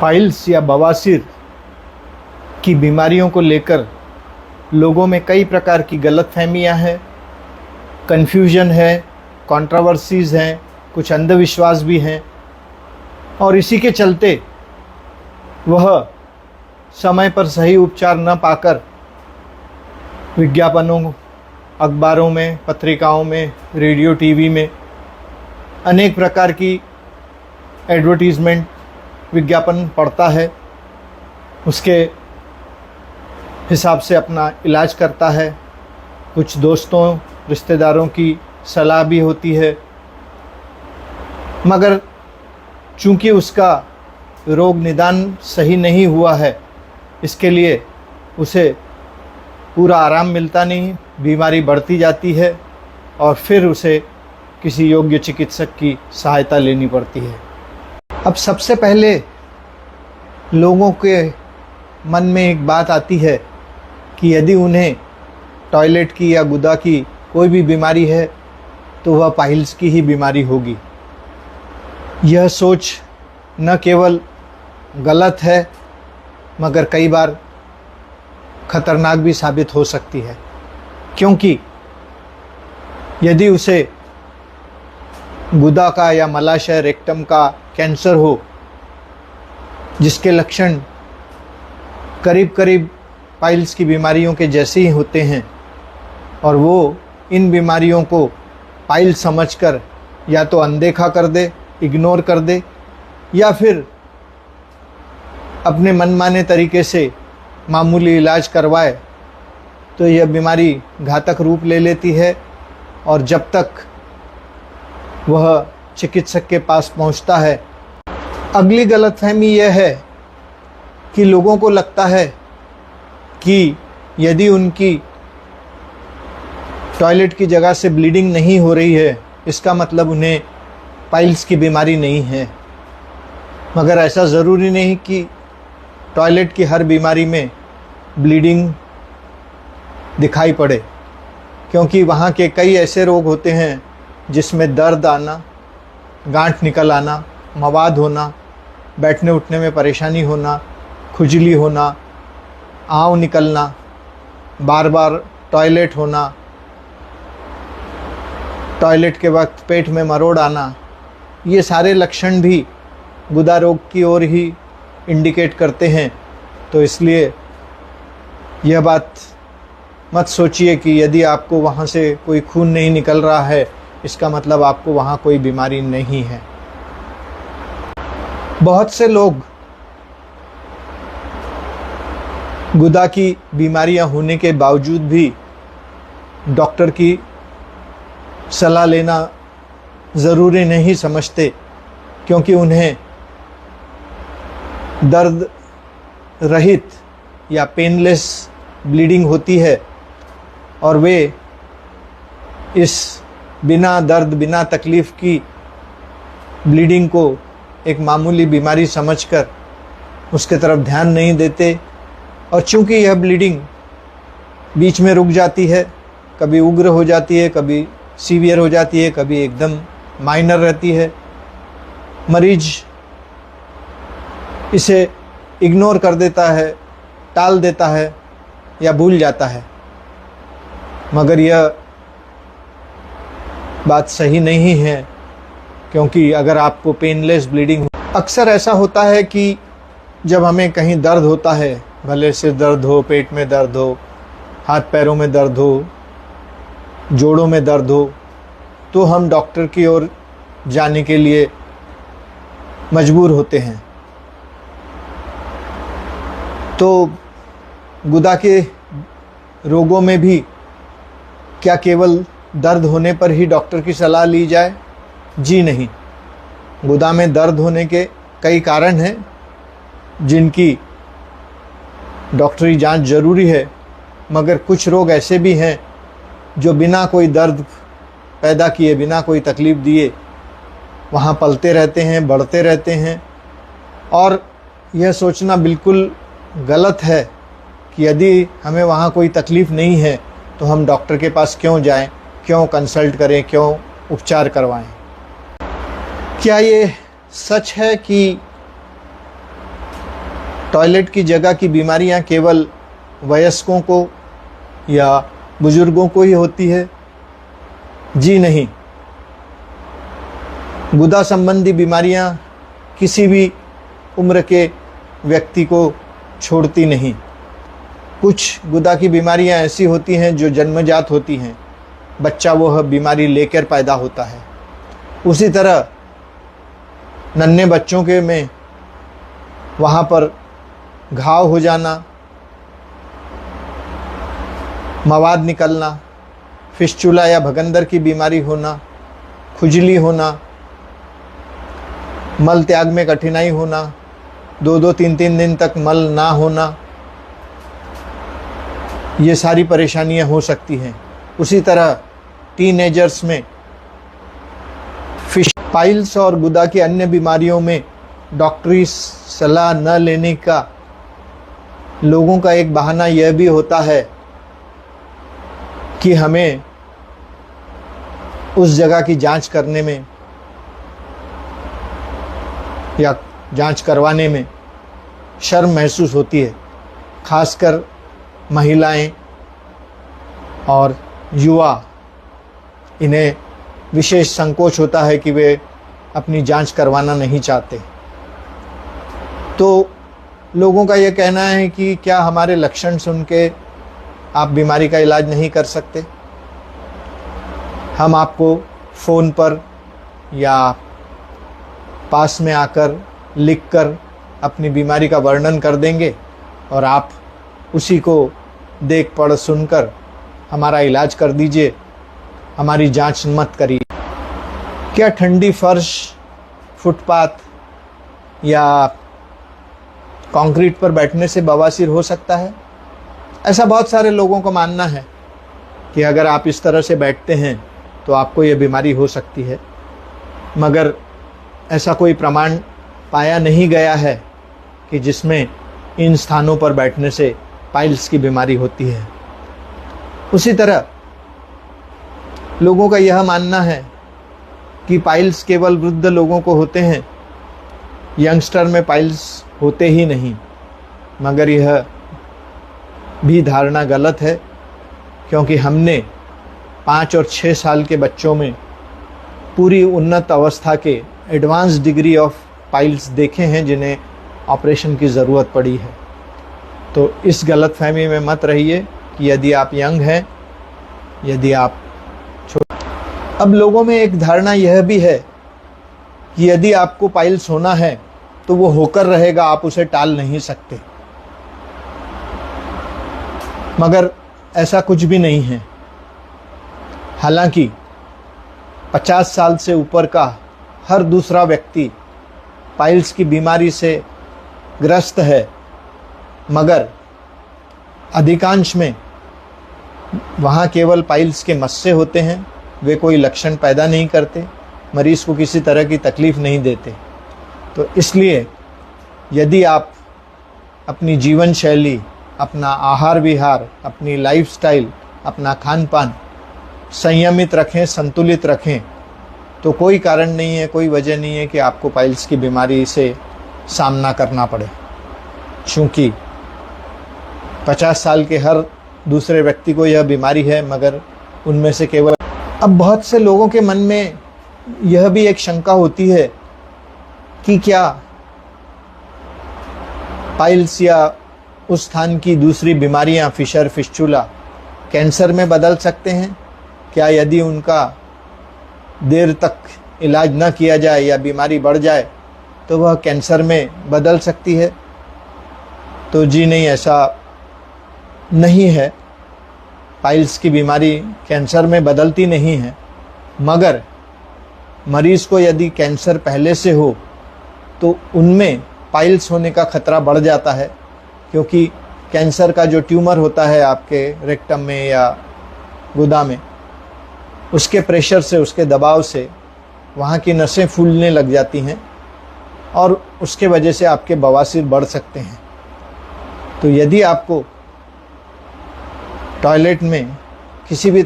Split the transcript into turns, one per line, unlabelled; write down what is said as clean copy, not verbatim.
Piles या बवासीर की बीमारियों को लेकर लोगों में कई प्रकार की गलतफहमियां हैं, कन्फ्यूजन है, कंट्रोवर्सीज़ हैं, कुछ अंधविश्वास भी हैं और इसी के चलते वह समय पर सही उपचार न पाकर विज्ञापनों, अखबारों में, पत्रिकाओं में, रेडियो, टीवी में अनेक प्रकार की एडवर्टीज़मेंट, विज्ञापन पढ़ता है, उसके हिसाब से अपना इलाज करता है। कुछ दोस्तों, रिश्तेदारों की सलाह भी होती है, मगर चूंकि उसका रोग निदान सही नहीं हुआ है, इसके लिए उसे पूरा आराम मिलता नहीं, बीमारी बढ़ती जाती है और फिर उसे किसी योग्य चिकित्सक की सहायता लेनी पड़ती है। अब सबसे पहले लोगों के मन में एक बात आती है कि यदि उन्हें टॉयलेट की या गुदा की कोई भी बीमारी है तो वह पाइल्स की ही बीमारी होगी। यह सोच न केवल गलत है मगर कई बार खतरनाक भी साबित हो सकती है, क्योंकि यदि उसे गुदा का या मलाशय, रेक्टम का कैंसर हो, जिसके लक्षण करीब करीब पाइल्स की बीमारियों के जैसे ही होते हैं और वो इन बीमारियों को पाइल्स समझकर या तो अनदेखा कर दे, इग्नोर कर दे, या फिर अपने मनमाने तरीके से मामूली इलाज करवाए, तो यह बीमारी घातक रूप ले लेती है और जब तक वह चिकित्सक के पहुंचता पहुंचता है। अगली गलतफहमी यह है कि लोगों को लगता है कि यदि उनकी टॉयलेट की जगह से ब्लीडिंग नहीं हो रही है, इसका मतलब उन्हें पाइल्स की बीमारी नहीं है। मगर ऐसा ज़रूरी नहीं कि टॉयलेट की हर बीमारी में ब्लीडिंग दिखाई पड़े, क्योंकि वहाँ के कई ऐसे रोग होते हैं जिसमें दर्द आना, गांठ निकल आना, मवाद होना, बैठने उठने में परेशानी होना, खुजली होना, आंव निकलना, बार बार टॉयलेट होना, टॉयलेट के वक्त पेट में मरोड़ आना, ये सारे लक्षण भी गुदा रोग की ओर ही इंडिकेट करते हैं। तो इसलिए यह बात मत सोचिए कि यदि आपको वहाँ से कोई खून नहीं निकल रहा है, इसका मतलब आपको वहाँ कोई बीमारी नहीं है। बहुत से लोग गुदा की बीमारियां होने के बावजूद भी डॉक्टर की सलाह लेना ज़रूरी नहीं समझते, क्योंकि उन्हें दर्द रहित या पेनलेस ब्लीडिंग होती है और वे इस बिना दर्द, बिना तकलीफ़ की ब्लीडिंग को एक मामूली बीमारी समझकर उसके तरफ ध्यान नहीं देते। और चूंकि यह ब्लीडिंग बीच में रुक जाती है, कभी उग्र हो जाती है, कभी सीवियर हो जाती है, कभी एकदम माइनर रहती है, मरीज इसे इग्नोर कर देता है, टाल देता है या भूल जाता है। मगर यह बात सही नहीं है, क्योंकि अगर आपको पेनलेस ब्लीडिंग, अक्सर ऐसा होता है कि जब हमें कहीं दर्द होता है, भले सिर दर्द हो, पेट में दर्द हो, हाथ पैरों में दर्द हो, जोड़ों में दर्द हो, तो हम डॉक्टर की ओर जाने के लिए मजबूर होते हैं। तो गुदा के रोगों में भी क्या केवल दर्द होने पर ही डॉक्टर की सलाह ली जाए? जी नहीं। गुदा में दर्द होने के कई कारण हैं जिनकी डॉक्टरी जांच ज़रूरी है, मगर कुछ रोग ऐसे भी हैं जो बिना कोई दर्द पैदा किए, बिना कोई तकलीफ़ दिए वहाँ पलते रहते हैं, बढ़ते रहते हैं। और यह सोचना बिल्कुल गलत है कि यदि हमें वहाँ कोई तकलीफ़ नहीं है तो हम डॉक्टर के पास क्यों जाएं, क्यों कंसल्ट करें, क्यों उपचार करवाएं। क्या ये सच है कि टॉयलेट की जगह की बीमारियां केवल वयस्कों को या बुजुर्गों को ही होती है? जी नहीं, गुदा संबंधी बीमारियां किसी भी उम्र के व्यक्ति को छोड़ती नहीं। कुछ गुदा की बीमारियां ऐसी होती हैं जो जन्मजात होती हैं, बच्चा वह बीमारी लेकर पैदा होता है। उसी तरह नन्हे बच्चों के में वहाँ पर घाव हो जाना, मवाद निकलना, फिस्चुला या भगंदर की बीमारी होना, खुजली होना, मल त्याग में कठिनाई होना, 2-2, 3-3 दिन तक मल ना होना, ये सारी परेशानियां हो सकती हैं। उसी तरह टीनेजर्स में फिश पाइल्स और गुदा की अन्य बीमारियों में डॉक्टरी सलाह न लेने का लोगों का एक बहाना यह भी होता है कि हमें उस जगह की जांच करने में या जांच करवाने में शर्म महसूस होती है। खासकर महिलाएं और युवा, इन्हें विशेष संकोच होता है कि वे अपनी जांच करवाना नहीं चाहते। तो लोगों का यह कहना है कि क्या हमारे लक्षण सुन के आप बीमारी का इलाज नहीं कर सकते? हम आपको फ़ोन पर या पास में आकर लिखकर अपनी बीमारी का वर्णन कर देंगे और आप उसी को देख पढ़ सुनकर हमारा इलाज कर दीजिए, हमारी जांच मत करिए। क्या ठंडी फर्श, फुटपाथ या कंक्रीट पर बैठने से बवासीर हो सकता है? ऐसा बहुत सारे लोगों का मानना है कि अगर आप इस तरह से बैठते हैं तो आपको ये बीमारी हो सकती है, मगर ऐसा कोई प्रमाण पाया नहीं गया है कि जिसमें इन स्थानों पर बैठने से पाइल्स की बीमारी होती है। उसी तरह लोगों का यह मानना है कि पाइल्स केवल वृद्ध लोगों को होते हैं, यंगस्टर में पाइल्स होते ही नहीं, मगर यह भी धारणा गलत है, क्योंकि हमने 5 और 6 साल के बच्चों में पूरी उन्नत अवस्था के एडवांस डिग्री ऑफ पाइल्स देखे हैं जिन्हें ऑपरेशन की ज़रूरत पड़ी है। तो इस गलतफहमी में मत रहिए कि यदि आप यंग हैं, यदि आप अब लोगों में एक धारणा यह भी है कि यदि आपको पाइल्स होना है तो वो होकर रहेगा, आप उसे टाल नहीं सकते, मगर ऐसा कुछ भी नहीं है। हालांकि 50 साल से ऊपर का हर दूसरा व्यक्ति पाइल्स की बीमारी से ग्रस्त है, मगर अधिकांश में वहाँ केवल पाइल्स के मस्से होते हैं, वे कोई लक्षण पैदा नहीं करते, मरीज़ को किसी तरह की तकलीफ़ नहीं देते। तो इसलिए यदि आप अपनी जीवन शैली, अपना आहार विहार, अपनी लाइफस्टाइल, अपना खान पान संयमित रखें, संतुलित रखें, तो कोई कारण नहीं है, कोई वजह नहीं है कि आपको पाइल्स की बीमारी से सामना करना पड़े। चूँकि 50 साल के हर दूसरे व्यक्ति को यह बीमारी है, मगर उनमें से केवल अब बहुत से लोगों के मन में यह भी एक शंका होती है कि क्या पाइल्स या उस स्थान की दूसरी बीमारियां, फिशर, फिस्चुला, कैंसर में बदल सकते हैं? क्या यदि उनका देर तक इलाज न किया जाए या बीमारी बढ़ जाए तो वह कैंसर में बदल सकती है? तो जी नहीं, ऐसा नहीं है। पाइल्स की बीमारी कैंसर में बदलती नहीं है, मगर मरीज़ को यदि कैंसर पहले से हो तो उनमें पाइल्स होने का खतरा बढ़ जाता है, क्योंकि कैंसर का जो ट्यूमर होता है आपके रेक्टम में या गुदा में, उसके प्रेशर से, उसके दबाव से वहाँ की नसें फूलने लग जाती हैं और उसके वजह से आपके बवासीर बढ़ सकते हैं। तो यदि आपको टॉयलेट में किसी भी